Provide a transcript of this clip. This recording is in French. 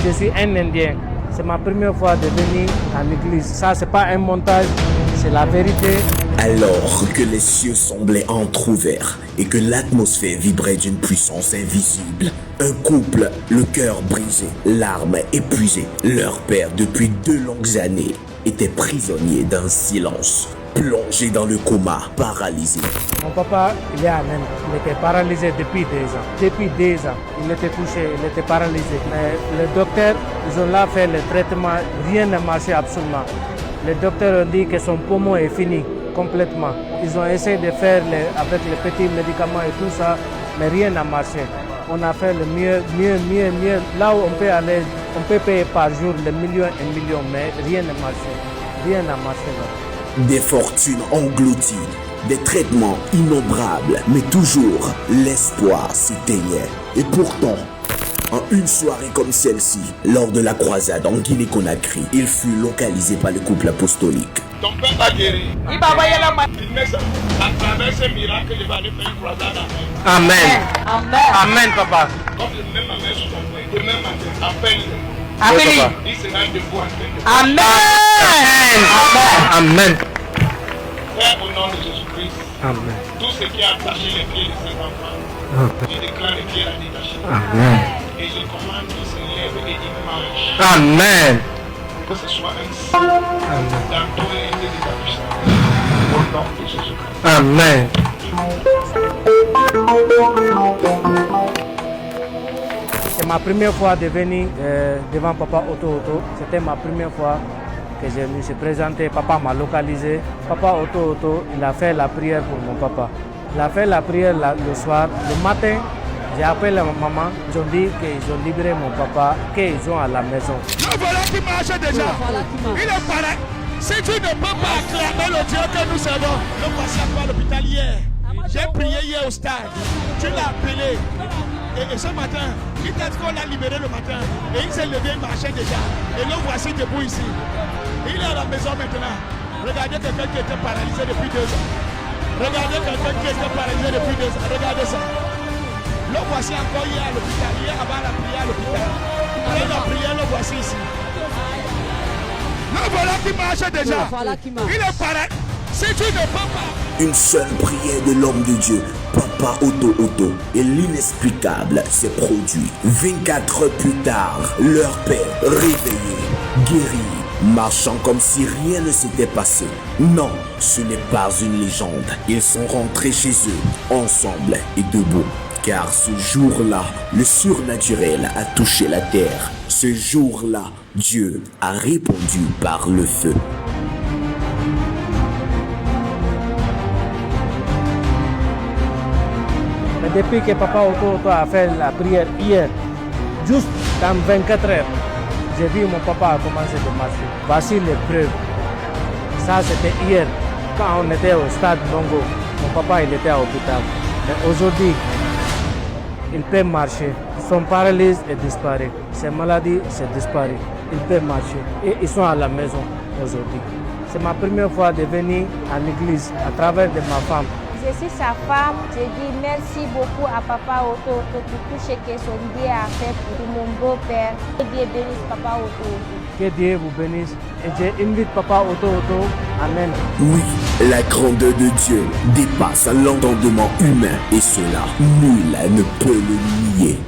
Je suis un Indien. C'est ma première fois de venir à l'église. Ça, c'est pas un montage, c'est la vérité. Alors que les cieux semblaient entr'ouverts et que l'atmosphère vibrait d'une puissance invisible, un couple, le cœur brisé, l'arme épuisée, leur père depuis 2 longues années était prisonnier d'un silence, plongé dans le coma, paralysé. Mon papa, il est en Inde. Il était paralysé depuis 2 ans. Depuis 2 ans, il était couché, il était paralysé. Mais les docteurs, ils ont là fait le traitement, rien n'a marché absolument. Les docteurs ont dit que son poumon est fini complètement. Ils ont essayé de faire avec les petits médicaments et tout ça, mais rien n'a marché. On a fait le mieux. Là où on peut aller, on peut payer par jour les millions et millions, mais rien n'a marché. Rien n'a marché là. Des fortunes englouties, des traitements innombrables, mais toujours l'espoir s'éteignait. Et pourtant, en une soirée comme celle-ci, lors de la croisade en Guinée-Conakry, il fut localisé par le couple apostolique. Ton père va guérir. Il met ça. À travers ce miracle, il va aller faire une croisade. Amen. Amen, papa. Comme le même ma mère sur ton père, demain matin, appelle-le. Amen. Il sera debout en train de... Amen. Père, au nom de Jésus-Christ, Amen. tout ce qui a attaché les pieds de ces enfants, je déclare les pieds à détacher. Amen. Et je commande qu'ils se lèvent et ils mangent. Amen. Que ce soit un signe dans toi et de ta puissance. Au nom de Jésus-Christ. Amen. C'est ma première fois de venir devant Papa Otto. C'était ma première fois que je me suis présenté. Papa m'a localisé. Papa Otto, il a fait la prière pour mon papa. Il a fait la prière le soir. Le matin, j'ai appelé ma maman. Ils ont dit qu'ils ont libéré mon papa, qu'ils sont à la maison. Le voilà qui marche déjà. Il est pareil. Si tu ne peux pas acclamer le Dieu que nous servons, le voici à l'hôpital hier. J'ai prié hier au stade. Tu l'as appelé. Et ce matin, il t'a dit qu'on l'a libéré le matin. Et il s'est levé, il marchait déjà. Et le voici debout ici. Il est à la maison maintenant. Regardez quelqu'un qui était paralysé depuis 2 ans. Regardez quelqu'un qui était paralysé depuis 2 ans. Regardez ça. Le voici encore hier à l'hôpital. Hier avant la prière à l'hôpital. Après la prière, le voici ici. Le voilà qui marche déjà. Il est pareil. Si tu ne peux pas. Une seule prière de l'homme de Dieu, Papa Otto, et l'inexplicable s'est produit. 24 heures plus tard, leur père, réveillé, guéri, marchant comme si rien ne s'était passé. Non, ce n'est pas une légende. Ils sont rentrés chez eux, ensemble et debout. Car ce jour-là, le surnaturel a touché la terre. Ce jour-là, Dieu a répondu par le feu. Mais depuis que Papa Otto a fait la prière hier, juste dans 24 heures, j'ai vu mon papa commencer à marcher. Voici les preuves. Ça, c'était hier, quand on était au stade Bongo. Mon papa, il était à l'hôpital. Mais aujourd'hui, il peut marcher. Son paralysie est disparu. Ses maladies, c'est disparu. Il peut marcher. Et ils sont à la maison aujourd'hui. C'est ma première fois de venir à l'église à travers de ma femme. Je suis sa femme. Je dis merci beaucoup à Papa Otto pour tout ce que son Dieu a fait pour mon beau-père. Que Dieu bénisse Papa Otto. Que Dieu vous bénisse. Et j'invite Papa Otto. Amen. Oui, la grandeur de Dieu dépasse l'entendement humain et cela, nul ne peut le nier.